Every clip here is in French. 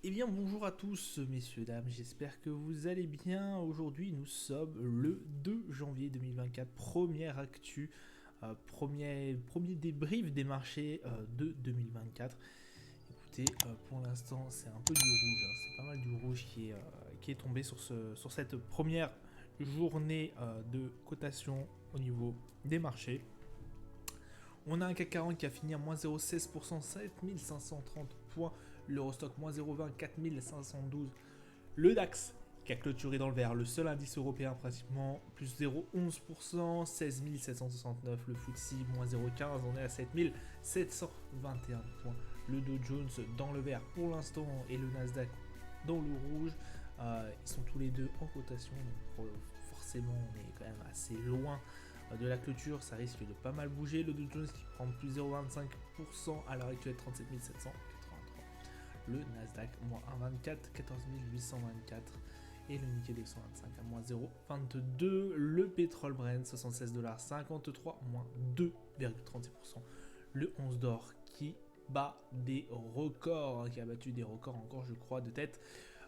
Eh bien bonjour à tous messieurs dames, j'espère que vous allez bien. Aujourd'hui nous sommes le 2 janvier 2024, première actu, premier débrief des marchés de 2024. Écoutez, pour l'instant c'est un peu du rouge, hein, c'est pas mal du rouge qui est tombé sur cette première journée de cotation au niveau des marchés. On a un CAC 40 qui a fini à moins 0,16%, 7530 points. L'Eurostock moins 0,20, 4512. Le DAX qui a clôturé dans le vert. Le seul indice européen pratiquement plus 0,11%, 16 769. Le FTSE moins 0,15, on est à 7721 points. Le Dow Jones dans le vert pour l'instant et le Nasdaq dans le rouge. Ils sont tous les deux en cotation, donc forcément on est quand même assez loin de la clôture, ça risque de pas mal bouger. Le Dow Jones qui prend plus 0,25% à l'heure actuelle, 37 783. Le Nasdaq moins 1,24, 14 824. Et le Nikkei 225 à moins 0,22. Le pétrole Brent 76,53$, moins 2,36%. Le 11 d'or qui bat des records, qui a battu des records encore je crois de tête.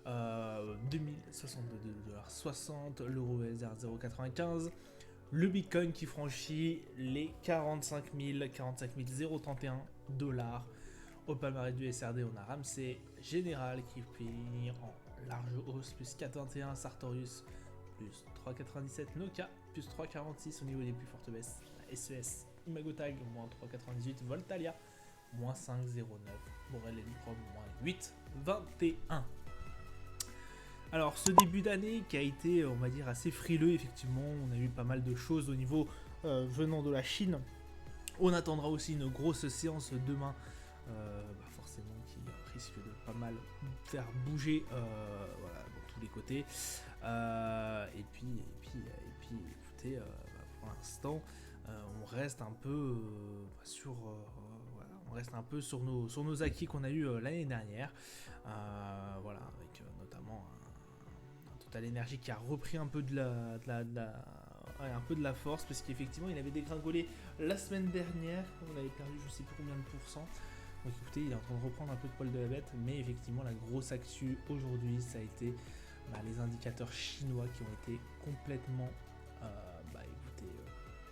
2062,60$, l'euro USD 0,95$. Le Bitcoin qui franchit les 45 031 dollars. Au palmarès du SRD, on a Ramsey Général qui finit en large hausse, plus 4,21, Sartorius plus 3,97, Nokia plus 3,46 au niveau des plus fortes baisses, SES, Imagotag moins 3,98, Voltalia moins 5,09, Borel Electron moins 8,21. Alors ce début d'année qui a été on va dire assez frileux, effectivement on a eu pas mal de choses au niveau venant de la Chine. On attendra aussi une grosse séance demain, forcément qui risque de pas mal faire bouger voilà, dans tous les côtés. Et puis écoutez, pour l'instant on reste un peu sur voilà, on reste un peu sur nos acquis qu'on a eu l'année dernière, voilà, avec notamment Total Energy qui a repris un peu un peu de la force, parce qu'effectivement il avait dégringolé la semaine dernière, on avait perdu je sais plus combien de pourcents. Donc écoutez, il est en train de reprendre un peu de poil de la bête, mais effectivement la grosse actu aujourd'hui ça a été les indicateurs chinois qui ont été complètement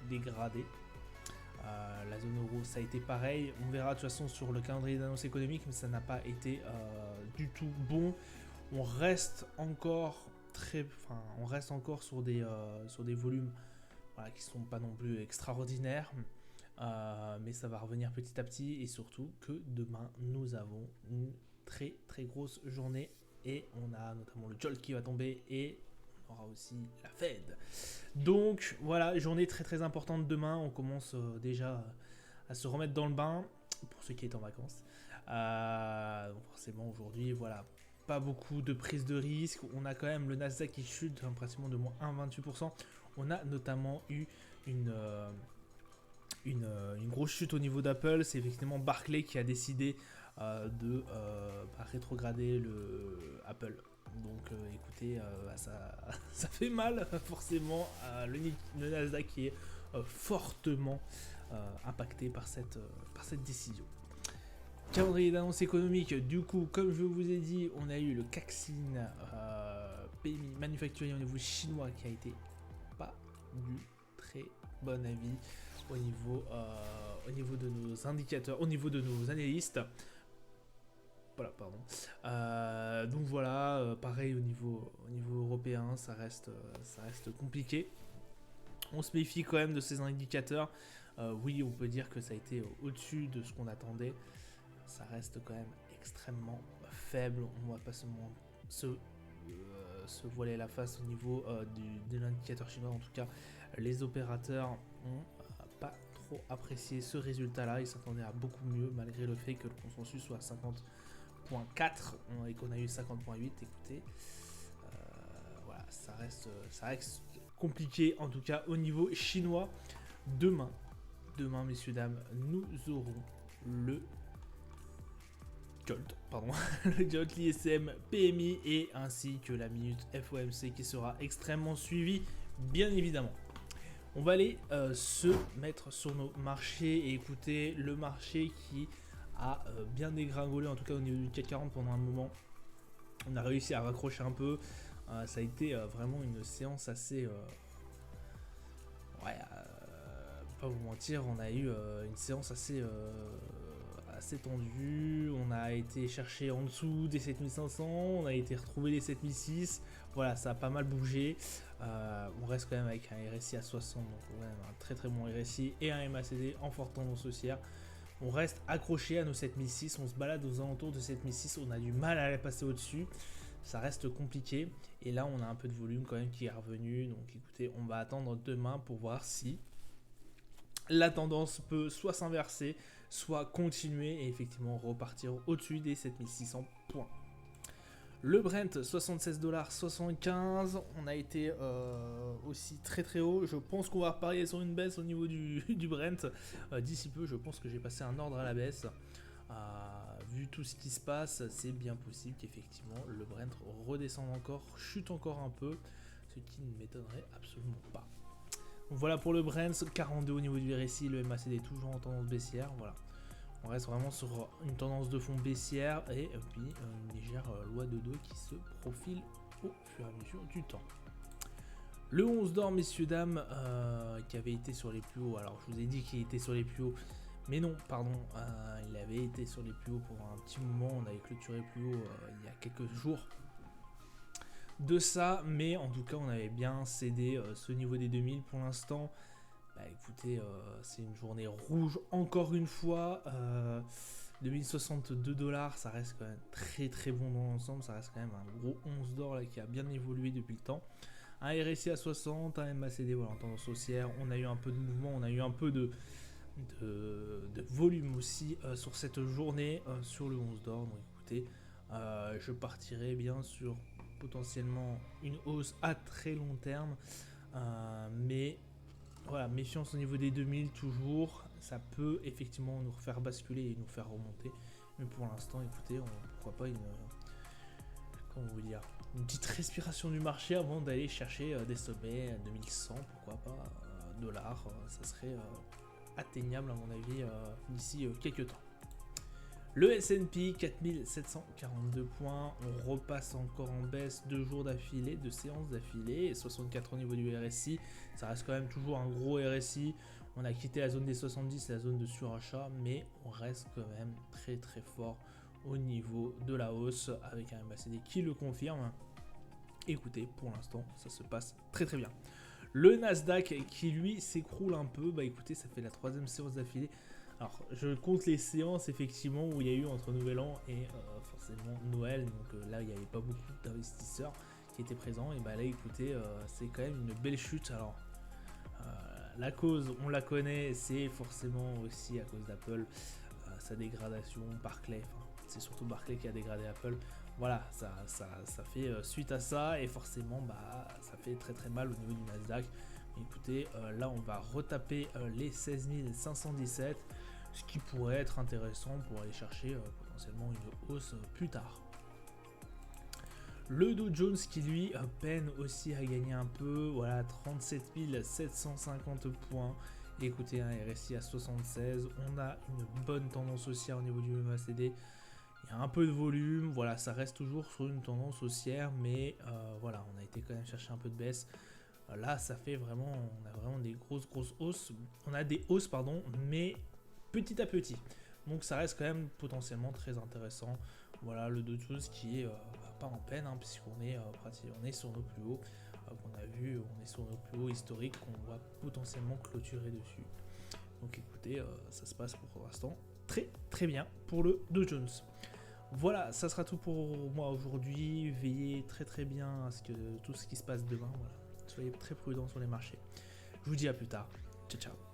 dégradés. La zone euro ça a été pareil, on verra de toute façon sur le calendrier d'annonce économique, mais ça n'a pas été du tout bon. On reste encore sur des volumes voilà, qui sont pas non plus extraordinaires, mais ça va revenir petit à petit, et surtout que demain nous avons une très très grosse journée et on a notamment le Jolt qui va tomber et on aura aussi la Fed. Donc voilà, journée très très importante demain, on commence déjà à se remettre dans le bain pour ceux qui étaient en vacances. Donc forcément aujourd'hui voilà, pas beaucoup de prise de risque. On a quand même le Nasdaq qui chute pratiquement de moins 1,28%. On a notamment eu une grosse chute au niveau d'Apple. C'est effectivement Barclay qui a décidé de rétrograder le Apple. Donc écoutez, ça fait mal forcément. Le Nasdaq qui est fortement impacté par cette décision. Calendrier d'annonce économique, du coup, comme je vous ai dit, on a eu le Caxin PMI manufacturier au niveau chinois qui a été pas du très bon avis au niveau de nos indicateurs, au niveau de nos analystes. Voilà, pardon. Donc voilà, pareil au niveau européen, ça reste compliqué. On se méfie quand même de ces indicateurs. Oui, on peut dire que ça a été au-dessus de ce qu'on attendait. Ça reste quand même extrêmement faible. On va pas se voiler la face au niveau de l'indicateur chinois. En tout cas, les opérateurs ont pas trop apprécié ce résultat-là. Ils s'attendaient à beaucoup mieux, malgré le fait que le consensus soit à 50,4 et qu'on a eu 50,8. Écoutez, voilà, ça reste compliqué, en tout cas au niveau chinois. Demain, messieurs dames, nous aurons le Jolt, l'ISM PMI et ainsi que la minute FOMC qui sera extrêmement suivie, bien évidemment. On va aller se mettre sur nos marchés et écouter le marché qui a bien dégringolé, en tout cas au niveau du CAC 40 pendant un moment. On a réussi à raccrocher un peu. Ça a été vraiment une séance assez... ouais, pas vous mentir, on a eu une séance assez tendue. On a été chercher en dessous des 7500, on a été retrouver les 7006. Voilà, ça a pas mal bougé. On reste quand même avec un RSI à 60, donc ouais, un très très bon RSI et un MACD en forte tendance haussière. On reste accroché à nos 7006, on se balade aux alentours de 7006, on a du mal à les passer au-dessus. Ça reste compliqué et là on a un peu de volume quand même qui est revenu, donc écoutez, on va attendre demain pour voir si la tendance peut soit s'inverser, soit continuer et effectivement repartir au-dessus des 7600 points. Le Brent 76,75$, on a été aussi très très haut. Je pense qu'on va reparier sur une baisse au niveau du Brent d'ici peu. Je pense que j'ai passé un ordre à la baisse. Vu tout ce qui se passe, c'est bien possible qu'effectivement le Brent redescende encore, chute encore un peu, ce qui ne m'étonnerait absolument pas. Donc voilà pour le Brent, 42 au niveau du RSI, le MACD toujours en tendance baissière. Voilà. On reste vraiment sur une tendance de fond baissière et puis une légère loi de 2 qui se profile au fur et à mesure du temps. Le 11 d'or, messieurs, dames, qui avait été sur les plus hauts. Alors, je vous ai dit qu'il était sur les plus hauts, mais non, pardon, il avait été sur les plus hauts pendant un petit moment. On avait clôturé plus haut il y a quelques jours de ça, mais en tout cas, on avait bien cédé ce niveau des 2000 pour l'instant. Bah, écoutez, c'est une journée rouge encore une fois. 2062$, ça reste quand même très très bon dans l'ensemble. Ça reste quand même un gros 11 d'or là, qui a bien évolué depuis le temps. Un RSI à 60, un MACD voilà, en tendance haussière. On a eu un peu de mouvement, on a eu un peu de volume aussi sur cette journée sur le 11 d'or. Donc écoutez, je partirai bien sur potentiellement une hausse à très long terme. Mais voilà, méfiance au niveau des 2000 toujours, ça peut effectivement nous faire basculer et nous faire remonter. Mais pour l'instant, écoutez, pourquoi pas comment vous dire, une petite respiration du marché avant d'aller chercher des sommets à 2100, pourquoi pas, dollars, ça serait atteignable à mon avis d'ici quelques temps. Le S&P 4742 points, on repasse encore en baisse 2 jours d'affilée, 2 séances d'affilée, 64 au niveau du RSI, ça reste quand même toujours un gros RSI, on a quitté la zone des 70, la zone de surachat, mais on reste quand même très très fort au niveau de la hausse avec un MACD qui le confirme. Écoutez, pour l'instant, ça se passe très très bien. Le Nasdaq qui lui s'écroule un peu, bah écoutez, ça fait la 3e séance d'affilée. Alors, je compte les séances effectivement où il y a eu entre Nouvel An et forcément Noël. Donc là, il n'y avait pas beaucoup d'investisseurs qui étaient présents. Et bah là, écoutez, c'est quand même une belle chute. Alors, la cause, on la connaît, c'est forcément aussi à cause d'Apple. Sa dégradation, Barclay, c'est surtout Barclay qui a dégradé Apple. Voilà, ça fait suite à ça et forcément, bah, ça fait très très mal au niveau du Nasdaq. Écoutez, là on va retaper les 16 517, ce qui pourrait être intéressant pour aller chercher potentiellement une hausse plus tard. Le Dow Jones qui lui peine aussi à gagner un peu, voilà, 37 750 points. Écoutez, un RSI à 76, on a une bonne tendance haussière au niveau du MACD. Il y a un peu de volume, voilà, ça reste toujours sur une tendance haussière, mais voilà, on a été quand même chercher un peu de baisse. Là, ça fait vraiment, on a vraiment des grosses hausses. On a des hausses, pardon, mais petit à petit. Donc, ça reste quand même potentiellement très intéressant. Voilà, le Dow Jones qui est pas en peine, hein, puisqu'on est on est sur nos plus hauts qu'on a vu, on est sur nos plus hauts historiques qu'on va potentiellement clôturer dessus. Donc, écoutez, ça se passe pour l'instant très très bien pour le Dow Jones. Voilà, ça sera tout pour moi aujourd'hui. Veillez très très bien à tout ce qui se passe demain. Voilà. Soyez très prudents sur les marchés. Je vous dis à plus tard. Ciao ciao.